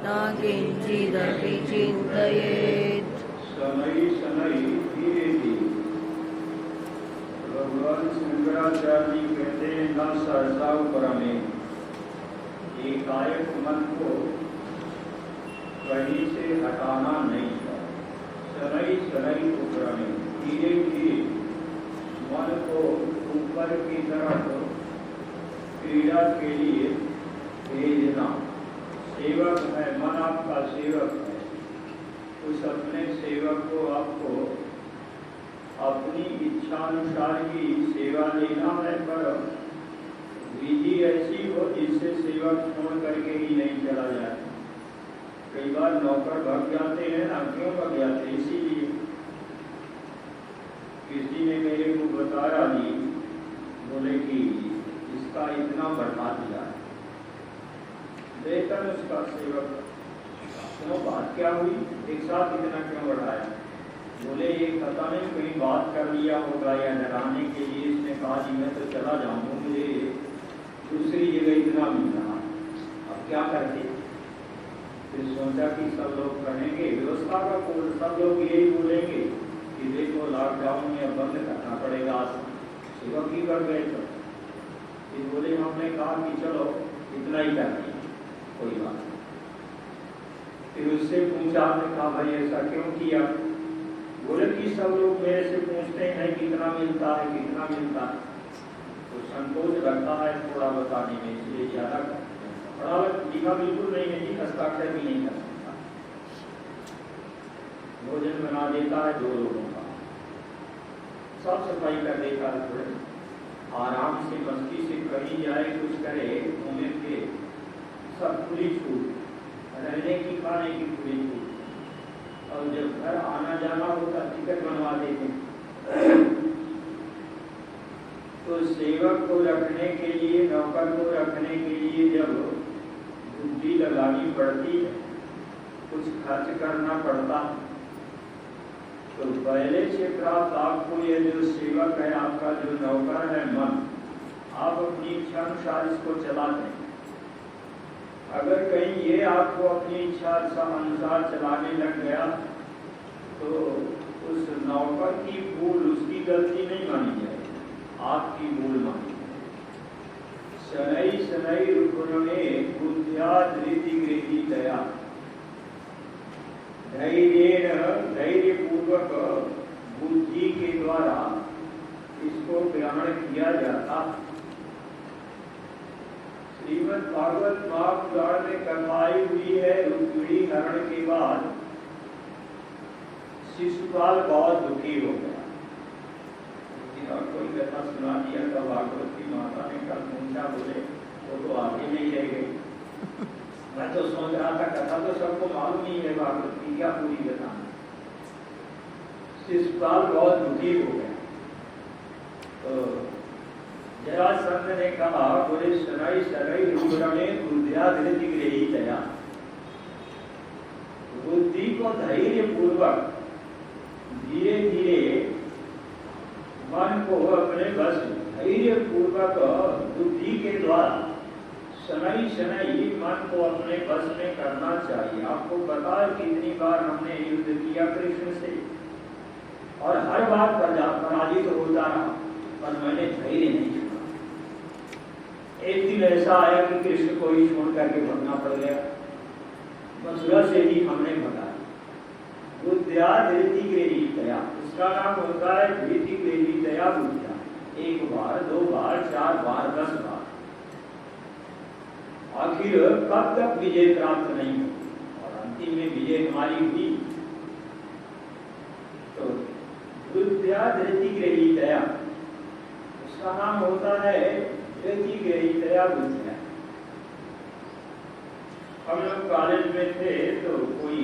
न किंचिदपि चिन्तयेत्। शनै शनै धीरे धीरे। भगवान शंकराचार्य जी कहते हैं न सहसा उपरमे, एकाएक मन को कहीं से हटाना नहीं चाहिए। शनै शनै उपरमे, धीरे धीरे मन को ऊपर की तरफ क्रीड़ा के लिए भेजना। सेवक है मन, आपका सेवक है। उस अपने सेवक को आपको अपनी इच्छानुसार की सेवा देना है, पर विधि ऐसी हो जिससे सेवक छोड़ करके ही नहीं चला जाए। कई बार नौकर भाग जाते हैं ना, क्यों भाग जाते हैं? इसीलिए किसी ने मेरे को बताया जी, बोले कि इसका इतना बढ़ा दिया है वेतन उसका सेवक। क्यों, बात क्या हुई? एक साथ इतना क्यों बढ़ाया? बोले ये पता नहीं कोई बात कर लिया होगा या डराने के लिए इसने कहा जी मैं तो चला जाऊंगा, मुझे दूसरी जगह इतना मिल रहा, अब क्या करते? फिर सोचा कि सब लोग कहेंगे व्यवस्था का कोड, सब लोग यही बोलेंगे कि देखो लॉकडाउन में अब बंद करना पड़ेगा, सेवक ही कर गए। तो फिर बोले हमने कहा कि चलो इतना ही करते हैं, कोई बात नहीं। फिर उससे पूछा, आपने कहा भाई ऐसा क्यों किया? बोले कि सब लोग मेरे से पूछते हैं कितना मिलता है, कितना मिलता है, तो संकोच लगता है थोड़ा बताने में, इसलिए ज्यादा पढ़ा लिखा बिल्कुल नहीं है जी, हस्ताक्षर भी नहीं कर सकता। भोजन बना देता है 2 लोगों का, साफ सफाई कर देता है, थोड़े आराम से मस्ती से कहीं जाए, कुछ करे, घूमे फिरे, सब खुली छूट, रहने की खाने की खुली छूट। और जब घर आना जाना होता टिकट बनवा देते। तो सेवक को रखने के लिए, नौकर को रखने के लिए जब बुद्धि लगानी पड़ती है, कुछ खर्च करना पड़ता, तो पहले से प्राप्त आपको ये जो सेवक है, आपका जो नौकर है मन, आप अपनी इच्छा अनुसार इसको चलाते हैं। अगर कहीं ये आपको अपनी इच्छा अनुसार चलाने लग गया तो उस नौकर की भूल, उसकी गलती नहीं मानी जाएगी, आपकी भूल मानी जाएगी। शनै शनै उपरमे बुद्ध्या धृति गृहीतया, धैर्य पूर्वक बुद्धि के द्वारा इसको ग्रहण किया जाता। श्रीमद् भागवत महापुराण में कथाई हुई है, रुक्मिणी हरण के बाद शिशुपाल बहुत दुखी हो गया। और कोई कथा सुना दिया था, भागवत की माता ने कल पूछा, बोले वो तो आगे नहीं रह गई। मैं तो सोच रहा था कथा तो सबको मालूम ही है, भागवत की क्या पूरी कथा। शिशुपाल बहुत दुखी हो गया। तो जरासंध ने कहा, बोले शनै शनै उपरमे बुद्ध्या धृति गृहीतया, बुद्धि को धैर्य पूर्वक धीरे धीरे मन को अपने बस, धैर्य पूर्वक बुद्धि के द्वारा शनै शनै मन को अपने बस में करना चाहिए। आपको पता है कितनी बार हमने युद्ध किया कृष्ण से, और हर बार पराजित होता रहा, पर मैंने धैर्य नहीं छोड़ा। एक दिन ऐसा आया कि कृष्ण को ही छोड़ करके भगना पड़ गया, मथुरा से ही हमने भगा। बुद्ध्या धृति गृहीतया, उसका नाम होता है धृति गृहीतया बुद्ध्या। 1 बार, 2 बार, 4 बार, 10 बार, आखिर कब तक विजय प्राप्त नहीं हो, और अंतिम में विजय हमारी हुई। तो बुद्ध्या धृति गृहीतया, उसका नाम होता है धृति गृहीतया बुद्ध्या। हम लोग कॉलेज में थे तो कोई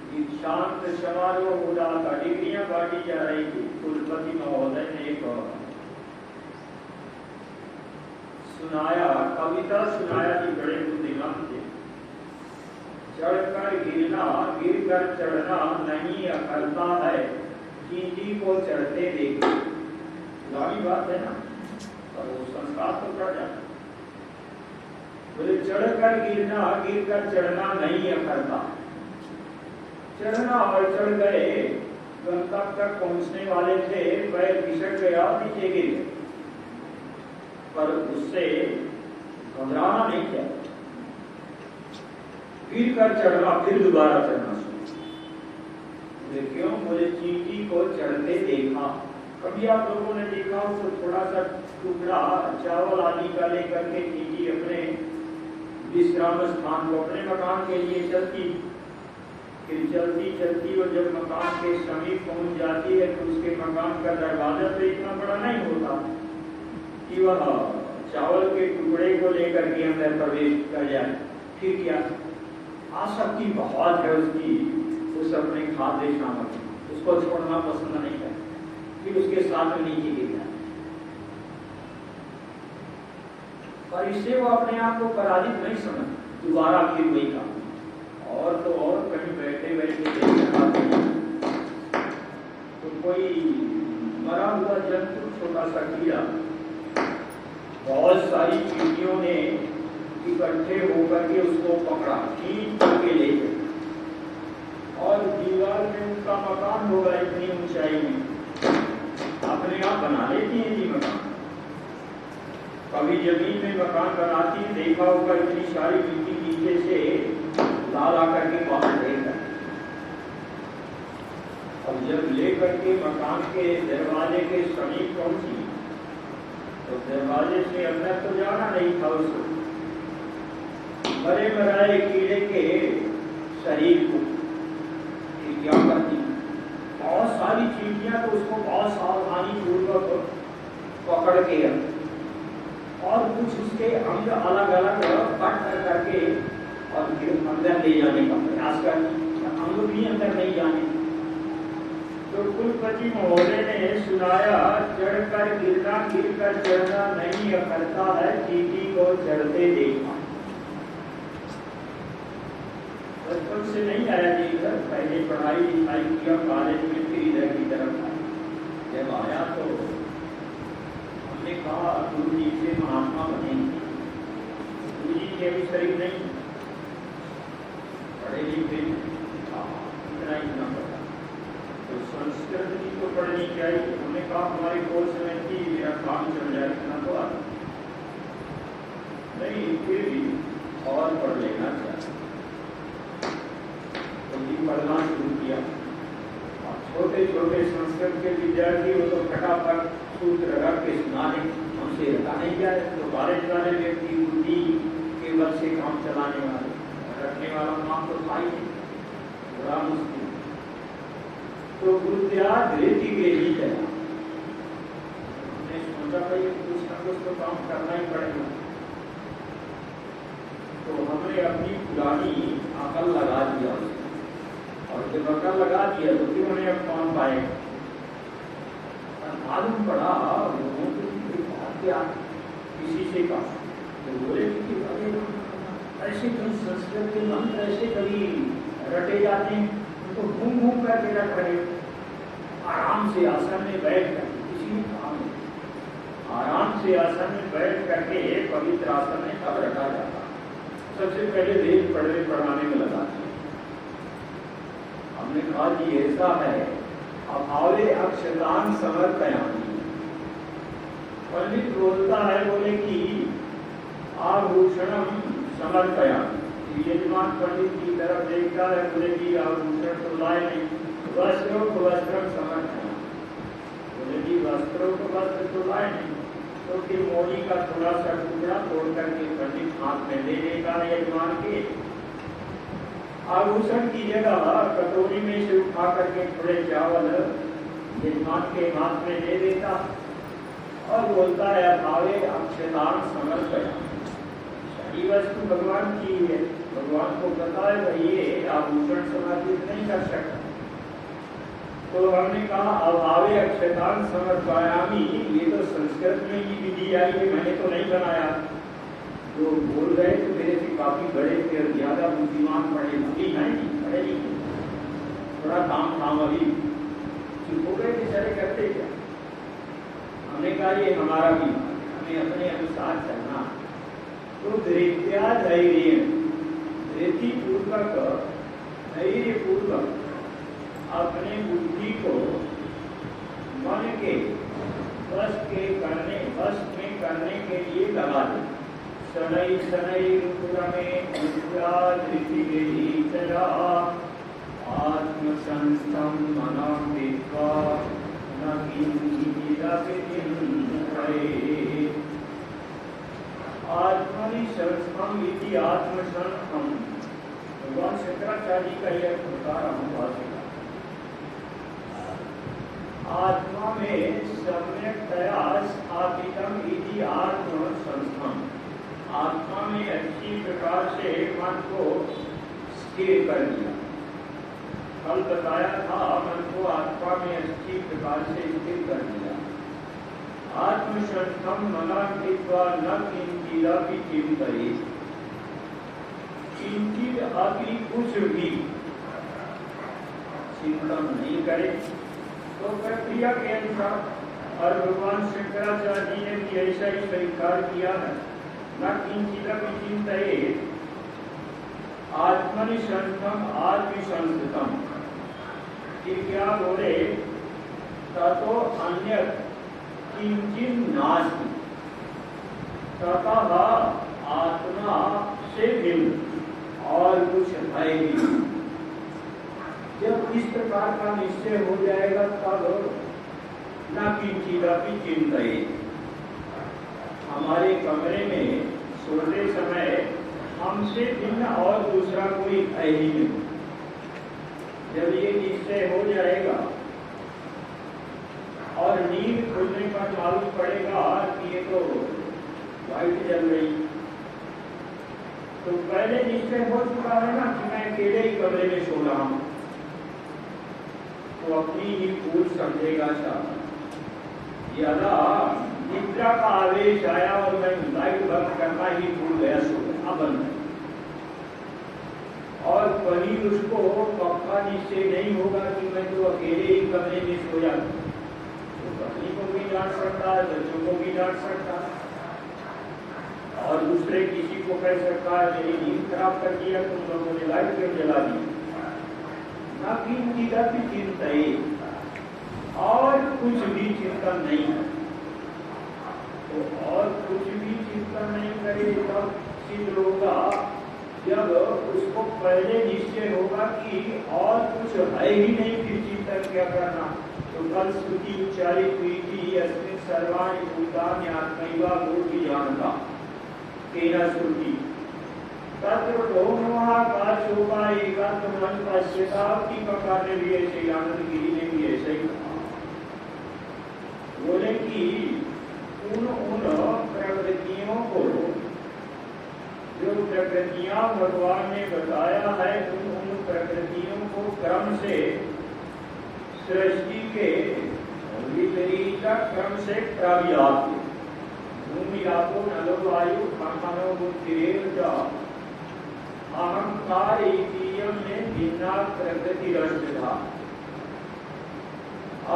दीक्षांत समारोह हो रहा था, डिग्रियां बांटी जा रही थी। कुलपति महोदय ने एक सुनाया, कविता सुनाया जी, बड़े बुद्धिमान थे। चढ़कर गिरना, गिरकर चढ़ना नहीं अकलता है, चींटी को चढ़ते देखो। पुरानी बात है ना, और वो संस्कार तो कर जाता। बोले चढ़कर गिरना, गिर कर चढ़ना नहीं अखरता। चढ़ना और चढ़ गए, गंतव्य तक पहुंचने वाले थे, पैर फिसक गया, नीचे गिर गए, पर उससे घबराना नहीं किया। गिर कर चढ़ना, फिर दोबारा चढ़ना शुरू। बोले क्यों? बोले चींटी को चढ़ते देखा। कभी आप लोगों ने देखा हो तो थोड़ा सा टुकड़ा चावल आदि का लेकर के चींटी अपने विश्राम स्थान को, अपने मकान के लिए चलती, फिर चलती चलती वो जब मकान के समीप पहुंच जाती है तो उसके मकान का दरवाजा तो इतना बड़ा नहीं होता कि वह चावल के टुकड़े को लेकर के अंदर प्रवेश कर जाए। फिर क्या आसक्ति बहुत है उसकी उस अपने खाद्य सामग्री, उसको छोड़ना पसंद नहीं है, फिर उसके साथ में नीचे गिर जाए। पर इससे वो अपने आप को पराजित नहीं समझ, दोबारा फिर वही काम। और तो और कहीं बैठे बैठे देखते तो कोई मरा हुआ जंतु, छोटा सा कीड़ा, बहुत सारी चींटियों ने इकट्ठे होकर के उसको पकड़ा, खींच करके ले गए, और दीवार में उनका मकान होगा इतनी ऊंचाई में, अपने आप बना लेती है जी मकान। कभी जमीन में मकान बनाती, देखा होगा इतनी सारी मिट्टी नीचे से ला करके बाहर लेकर, अब जब लेकर के मकान के दरवाजे के समीप पहुंची तो दरवाजे से अंदर तो जाना नहीं था उसको, मरे मराए कीड़े के शरीर को क्या करती, बहुत सारी चींटियां तो उसको बहुत सावधानी पूर्वक पकड़ के और कुछ उसके अंग अलग अलग कट कर करके और फिर अंदर ले जाने का प्रयास कर, अंग भी अंदर नहीं जाने। तो कुलपति महोदय ने सुनाया, चढ़कर गिरना, गिर कर चढ़ना नहीं अखरता है, चींटी को चढ़ते देखा। बचपन से नहीं आया जी इधर, पहले पढ़ाई लिखाई किया कॉलेज में, फिर इधर की तरफ आया। जब आया तो हमने कहा गुरु जी से महात्मा बनेंगे। गुरु जी के भी शरीर नहीं, पढ़े लिखे इतना इतना पता, तो संस्कृत की तो पढ़नी चाहिए। हमने कहा हमारे कोर्स में थी, मेरा काम चल जाए, इतना तो आता नहीं, फिर भी और पढ़ लेना चाहिए। तो ये पढ़ना शुरू किया। छोटे छोटे संस्कृत के विद्यार्थी वो तो फटाफट सूत्र रख के सुना दें, हमसे रखा नहीं जाए। तो कॉलेज वाले व्यक्ति बुद्धि के बल से काम चलाने वाले, रखने वाला काम तो था ही नहीं, बड़ा मुश्किल। तो गुरुत्याग रेती के ही चला। हमने सोचा भाई कुछ ना कुछ तो काम करना ही पड़ेगा, तो हमने अपनी पुरानी अकल लगा दिया उसमें, और जब अकल लगा दिया तो फिर उन्हें अब कौन पाएगा। मालूम पड़ा लोगों की बात क्या, किसी से कहा तो बोले कि ऐसे कभी संस्कृत के मंत्र ऐसे कभी रटे जाते हैं, उनको घूम घूम करके रख रहे, आराम से आसन में बैठ कर, किसी भी काम में आराम से आसन में बैठ करके पवित्र आसन में कब रखा जाता। सबसे पहले वेद पढ़ाने में लगा। हमने कहा कि ऐसा है, अभावे अक्षतान समर्पयामि। पंडित बोलता है, बोले कि आभूषणम समर्पयामि। यजमान पंडित की तरफ देखता है, बोले कि आभूषण तो लाए नहीं, वस्त्रों को वस्त्र समर्पयामि। बोले कि वस्त्रों को वस्त्र तो लाए नहीं, तो फिर मोड़ी का थोड़ा सा टुकड़ा तोड़ करके पंडित हाथ में दे देता है यजमान के। आभूषण की जगह कटोरी में से उठा करके थोड़े चावल यजमान के हाथ में दे देता और बोलता है, अभावे अक्षतान समर्पयामि। सारी वस्तु भगवान की है, भगवान को पता है भाई ये आभूषण समर्पित नहीं कर सकता। तो हमने कहा अभावे अक्षतान समर्पयामि, ये तो संस्कृत में ही विधि आई है, मैंने तो नहीं बनाया। तो बोल रहे तो मेरे से काफी बड़े थे और ज्यादा बुद्धिमान पढ़े नहीं, थोड़ा काम धाम अभी चुप हो गए, बेचारे करते क्या। हमने कहा ये हमारा भी, हमें अपने अनुसार चलना। तो धैर्या धैर्य धैर्य पूर्वक अपने बुद्धि को मन के वश में करने के लिए लगा दे। शनै शनै रूपरमे विद्या धृति चरा आत्मसंस्थं मनः विद्वा न किंचिदपि चिन्तयेत्। आत्मनि संस्थम इति आत्मसंस्थम भगवान शंकराचार्य का यह प्रकार हम भाषिका आत्मा में सम्यक्तया स्थापितम इति आत्म संस्थम। आत्मा में अच्छी प्रकार से मन को स्थिर कर दिया। कल बताया था मन को आत्मा में अच्छी प्रकार से स्थिर कर दिया। आत्मसंस्थम मना कृत्वा न किंचिदपि चिन्तयेत्। किंचित अभी कुछ भी चिंतन नहीं करे तो प्रक्रिया के अनुसार। और भगवान शंकराचार्य जी ने भी ऐसा ही स्वीकार किया है। न किंचिदपि चिन्तयेत् आत्मनि संस्थम आत्मसंस्थम। फिर क्या बोले ततो अन्य किंचिन नास्ति। ततः आत्मा से भिन्न और कुछ है ही। जब इस प्रकार का निश्चय हो जाएगा तब न किंचिदपि चिन्तयेत्। हमारे कमरे में सोते समय हमसे भिन्न और दूसरा कोई है ही नहीं। जब ये निश्चय हो जाएगा और नींद खुलने पर मालूम पड़ेगा कि ये तो लाइट जल रही, तो पहले निश्चय हो चुका है ना कि मैं अकेले ही कमरे में सो रहा हूं, तो अपनी ही भूल समझेगा साहब। यदा निद्रा का आवेश आया और मैं लाइट बंद करना ही भूल गया, सो गया बंद। और कहीं उसको पक्का निश्चय नहीं होगा कि मैं तो अकेले ही कमरे में सो जाऊं, तो पत्नी को भी डांट सकता है, बच्चों को भी डांट सकता है और दूसरे किसी को कह सकता है मेरी नींद खराब कर दिया, तुम लोगों ने लाइट क्यों जला दी। न किंचिदपि चिन्तयेत्। और कुछ भी चिंतन नहीं है, तो और कुछ भी चिंतन नहीं करे तब सिद्ध होगा जब उसको पहले निश्चय होगा कि और कुछ है ही नहीं, फिर चिंतन क्या करना। तो कल श्रुति उच्चारित हुई थी अस्मिन् सर्वाणि भूतानि आत्मैव भूति जानता केन श्रुति तत्र भौमोहाकाशोपा एकात्मन पश्यता। टीकाकार ने भी ऐसे ही, आनंद गिरी ने भी ऐसे ही कहा। बोले कि उन प्रकृतियों को जो प्रकृतियां भगवान ने बताया है उन प्रकृतियों को क्रम से सृष्टि के विपरीत क्रम से प्रव्याप्त भूमि आपो नलो वायु मनो बुद्धिरेव च अहंकार इतीयम में भिन्ना प्रकृति रष्टा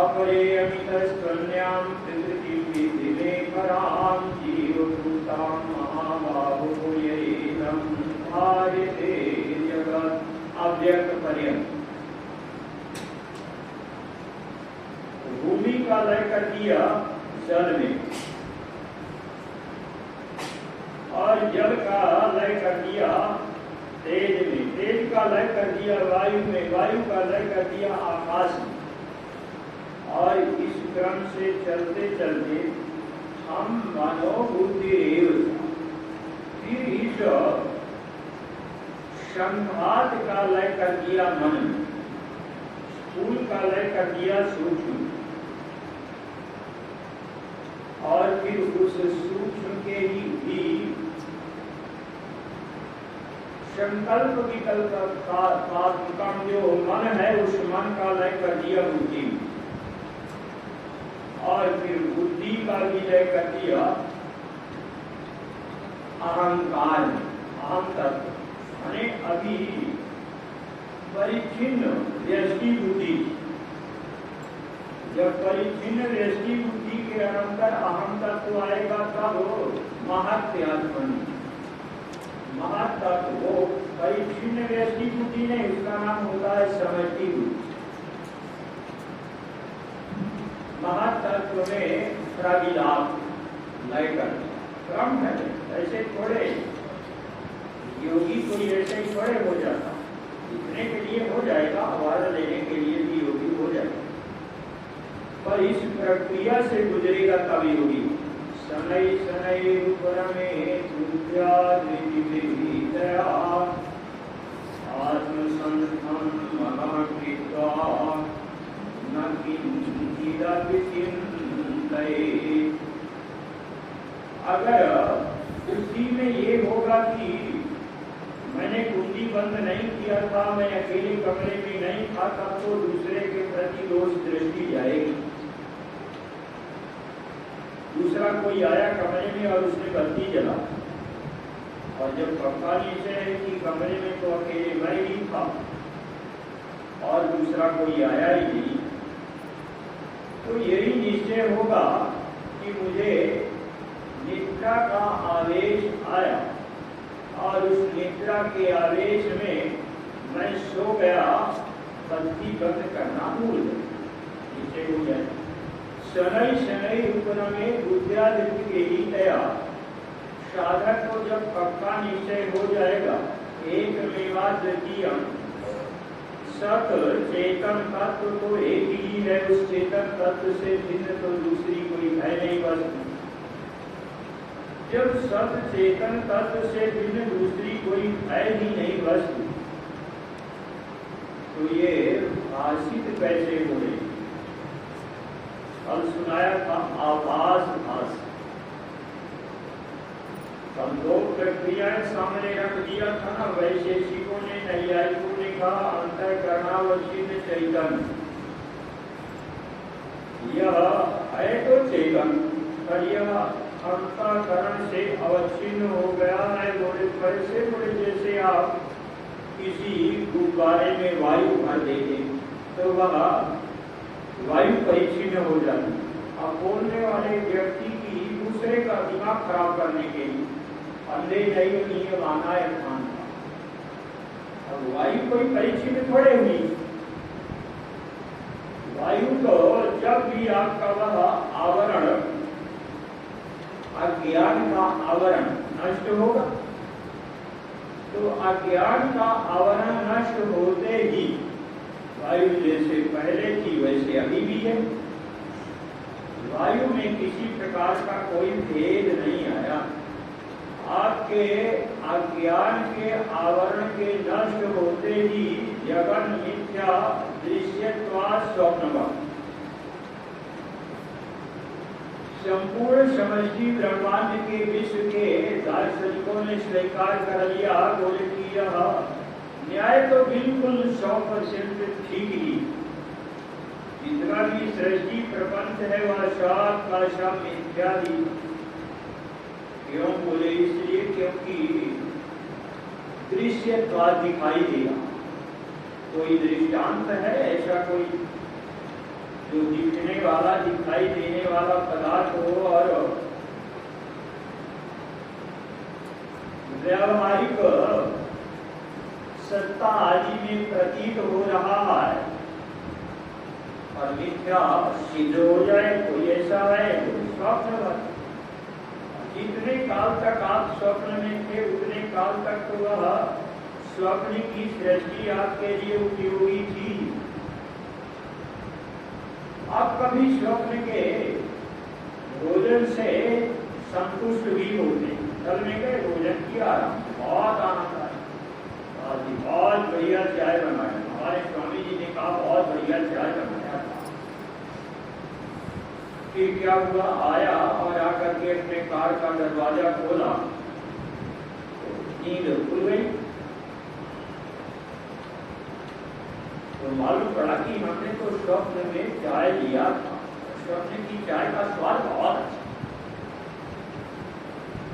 अपरेयमितस्त्वन्यां प्रकृति दिले परां जीवभूतां महाबाहो येनं धार्यते जगत्। अव्यक्त पर्यंत भूमि का लय कर दिया जल में और जल का लय कर दिया तेज में, तेज का लय कर दिया वायु में, वायु का लय कर दिया आकाश में। और इस क्रम से चलते चलते हम मनोबुद्धि फिर इस संघात का लय कर दिया मन में, स्थूल का लय कर दिया सूक्ष्म, और फिर उस सूक्ष्म के ही भी संकल्प विकल्प का जो मन है उस मन का लय कर दिया बुद्धि, और फिर बुद्धि का भी लय कर दिया अहंकार, अहम तत्व। माने अभी परिच्छिन्न व्यष्टि बुद्धि, जब परिच्छिन्न व्यष्टि बुद्धि के अंदर अहम तत्व आएगा तब महत्त्व आत्मनि, महातत्व वो परिच्छिन्न व्यष्टि बुद्धि नहीं, उसका नाम होता है समष्टि बुद्धि। महातत्व में प्रागिलाप लय करना क्रम है, ऐसे थोड़े योगी कोई ऐसे ही थोड़े हो जाता, इतने के लिए हो जाएगा, आवाज लेने के लिए भी योगी हो जाएगा, पर इस प्रक्रिया से गुजरेगा तब योगी। शनै शनै उपरमे तुल्या दया आत्मसंस्थं मनः कृत्वा न किंचिदपि चिन्तयेत्। अगर उसी में ये होगा कि मैंने कुंडी बंद नहीं किया था, मैं अकेले कमरे में नहीं था, तब तो दूसरे के प्रति दोष दृष्टि जाएगी। दूसरा कोई आया कमरे में और उसने बत्ती जला, और जब पक्का निश्चय है कि कमरे में तो अकेले मैं ही था और दूसरा कोई आया ही नहीं, तो यही निश्चय होगा कि मुझे निद्रा का आवेश आया और उस निद्रा के आवेश में मैं सो गया, बत्ती बंद करना भूल गया, निश्चय हो जाए। शनै शनै उपरमे बुद्ध्यादित्य, साधक को जब पक्का निश्चय हो जाएगा एक मेवाद्वितीयम्, सत चेतन तत्व तो एक ही है, उस चेतन तत्व से भिन्न तो दूसरी कोई है नहीं वस्तु। जब सत चेतन तत्व से भिन्न दूसरी कोई है ही नहीं वस्तु, तो ये भाषित कैसे हो रही? कल सुनाया था आभास भास, हम दो प्रक्रियाएं सामने रख दिया था ना, वैशेषिकों ने नैयायिकों ने कहा अंतःकरणावच्छिन्न चैतन्य, यह है तो चेतन, पर यह अंतःकरण से अवच्छिन्न हो गया है। बोले कैसे? बोले जैसे आप किसी गुब्बारे में वायु भर देंगे तो वह वायु परिच्छिन्न हो जाती। अब बोलने वाले व्यक्ति की दूसरे का दिमाग खराब करने के लिए अंधे नहीं माना है ध्यान का, अब वायु कोई परिच्छिन्न थोड़े हुई। वायु तो जब भी आपका वह आवरण अज्ञान का आवरण नष्ट होगा, तो अज्ञान का आवरण नष्ट होते ही वायु जैसे पहले थी वैसे अभी भी है। वायु में किसी प्रकार का कोई भेद नहीं आया। आपके अज्ञान के आवरण के नष्ट होते ही जगन मिथ्या दृश्यत्वात् स्वप्नवत्, संपूर्ण समष्टि ब्रह्मांड के विश्व के दार्शनिकों ने स्वीकार कर लिया। बोले कि यह न्याय तो बिल्कुल 100% ठीक ही, जितना भी सृष्टि प्रपंच है वह सब का सब मिथ्या ही। क्यों? बोले इसलिए क्योंकि दृश्यत्वात् दिखाई देगा। कोई दृष्टांत है ऐसा कोई जो दिखने वाला दिखाई देने वाला पदार्थ हो और व्यावहारिक सत्ता आदि में प्रतीत हो रहा है और मिथ्या सिद्ध हो जाए, कोई ऐसा है स्वप्न। जितने काल तक आप स्वप्न में थे उतने काल तक तो वह स्वप्न की सृष्टि आपके लिए उपयोगी थी। आप कभी स्वप्न के भोजन से संतुष्ट भी होते। कल में गए भोजन किया, बहुत आनंद आया, बहुत बढ़िया चाय बनाया। हमारे स्वामी जी ने कहा बहुत बढ़िया चाय बनाया था। फिर क्या हुआ? आया और आकर के अपने कार का दरवाजा खोला, नींद खुल गई। तो मालूम पड़ा कि हमने तो स्वप्न में चाय लिया था, स्वप्न की चाय का स्वाद बहुत अच्छा।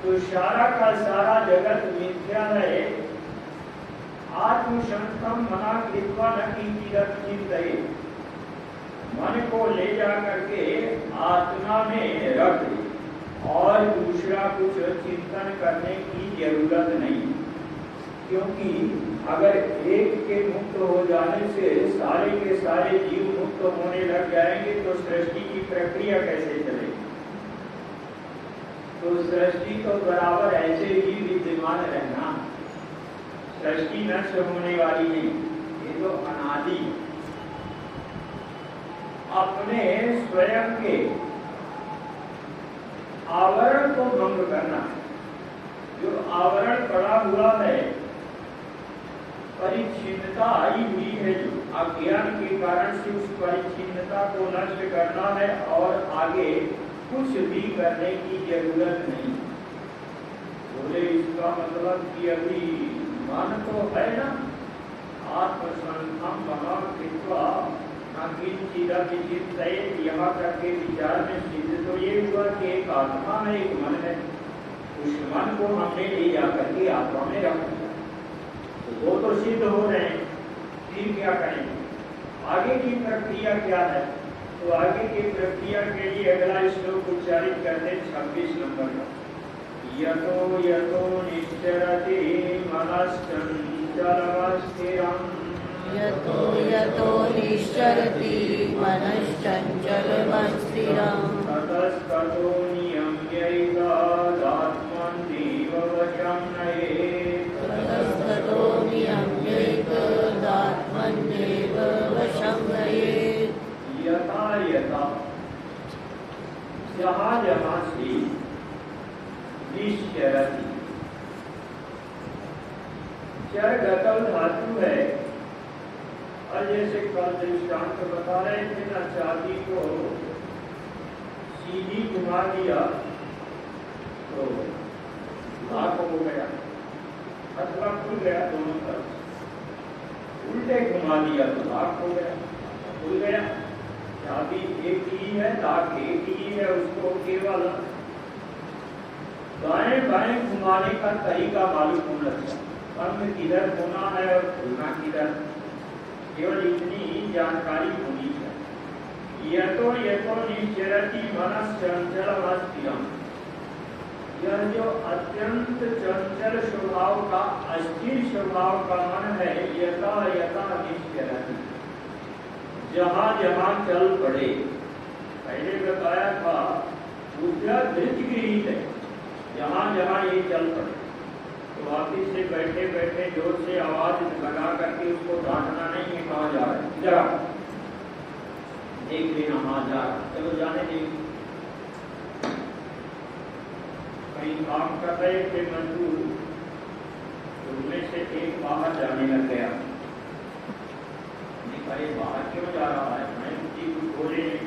तो सारा का सारा जगत मिथ्या है। आत्मसंस्थम मना कृत्वा न किंचित् चिन्तयेत्, मन को ले जा करके आत्मा में रख दे और दूसरा कुछ चिंतन करने की जरूरत नहीं। क्योंकि अगर एक के मुक्त हो जाने से सारे के सारे जीव मुक्त होने लग जाएंगे तो सृष्टि की प्रक्रिया कैसे चलेगी? तो सृष्टि तो बराबर ऐसे ही विद्यमान रहना, सृष्टि नष्ट होने वाली नहीं, ये तो अनादि अपने स्वयं के आवरण को भंग करना। जो आवरण पड़ा हुआ है, परिच्छिन्नता आई हुई है, जो अज्ञान के कारण से उस परिच्छिन्नता को नष्ट करना है और आगे कुछ भी करने की जरूरत नहीं। बोले इसका मतलब कि अभी मन तो है ना, आत्मसंस्थम महाकृत्वा यहाँ करके विचार में सिद्ध तो ये हुआ कि एक आत्मा है, एक मन है। उस मन को हमने ले जाकर के आत्मा में रख दिया, तो वो तो सिद्ध हो रहे हैं। फिर क्या करेंगे? आगे की प्रक्रिया क्या है? तो आगे की प्रक्रिया के लिए अगला श्लोक उच्चारित करते 26 नंबर का। यतो यतो निश्चरति मनश्चञ्चलमस्थिरम् यतो यतो निश्चरति मनश्चञ्चलमस्थिरम् ततस्ततो नियम्यैकादात्मन्नेव वशं नयेत् ततस्ततो नियम्यैकादात्मन्नेव वशं नयेत्। यथा यथा जहाँ जहाँ से निश्चरति, चर गतल धातु है। और जैसे कल दृष्टांत बता रहे थे ना, चाबी को सीधी घुमा दिया तो लॉक हो गया, अथवा खुल गया दोनों तरफ। उल्टे घुमा दिया तो लॉक हो गया, खुल गया। चाबी एक ही है, लॉक एक ही है, उसको केवल दाएं बाएं घुमाने का तरीका मालूम होना चाहिए, बंद किधर होना है और खुलना किधर, केवल इतनी जानकारी होनी चाहिए। यतो यतो निश्चरति मनश्चञ्चलमस्थिरम्, यह जो अत्यंत चंचल स्वभाव का, अस्थिर स्वभाव का मन है, यथा यथा निश्चरति, जहाँ जहाँ चल पड़े। पहले बताया था ऊर्जा धृत गृहीत है, जहाँ जहाँ ये चल पड़े। तो वापिस से बैठे बैठे जोर से आवाज लगा करके उसको डांटना नहीं है, कहाँ जा रहे जरा देख लेना, हाँ जा रहा, चलो जाने देंगे। कहीं काम कर रहे थे मजदूर, उनमें से एक बाहर जाने लग गया। अरे बाहर क्यों जा रहा है? मैं उसी कुछ बोले नहीं।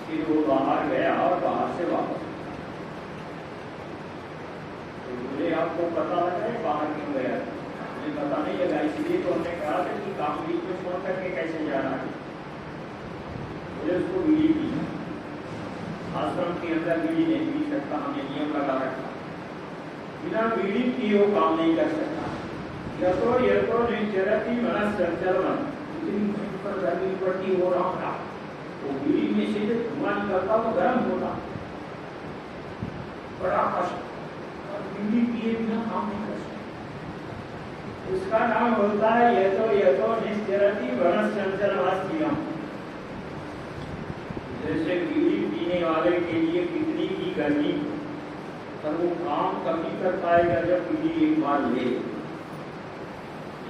फिर वो बाहर गया और बाहर से वापस। बोले आपको पता लगा है बाहर क्यों गया? हमें पता नहीं लगा, इसलिए तो हमने कहा था कि काम बीच में छोड़ करके कैसे जा रहा है। बोले उसको बीड़ी पी, आश्रम के अंदर बीड़ी नहीं पी सकता, हमने नियम लगा रखा, बिना बीड़ी पिए वो काम नहीं कर सकता। यतो यतो निश्चरति मनश्चञ्चलम्, पर गर्मी पड़ती हो रहा था, वो बीड़ी में से जो धुआं निकलता वो गर्म होता, बड़ा कष्ट, बीड़ी पिए बिना काम नहीं कर सकते। उसका नाम होता है यतो यतो निश्चरति मनश्चञ्चलमस्थिरम्। जैसे बीड़ी पीने वाले के लिए कितनी ही गर्मी, पर वो काम तभी कर पाएगा जब बीड़ी एक बार ले।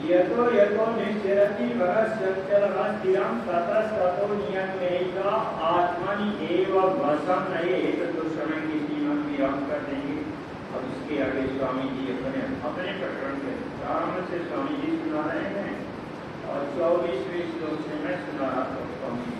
यतो यतो निश्चरति मनश्चञ्चलमस्थिरम् ततस्ततो नियम्यैका आत्मनि एव वशं नयेत्। तो समय की सीमा विराम कर देंगे। अब इसके आगे स्वामी जी अपने प्रकरण के प्रारंभ से स्वामी जी सुना रहे हैं और 24वें श्लोक से मैं सुना रहा था स्वामी जी।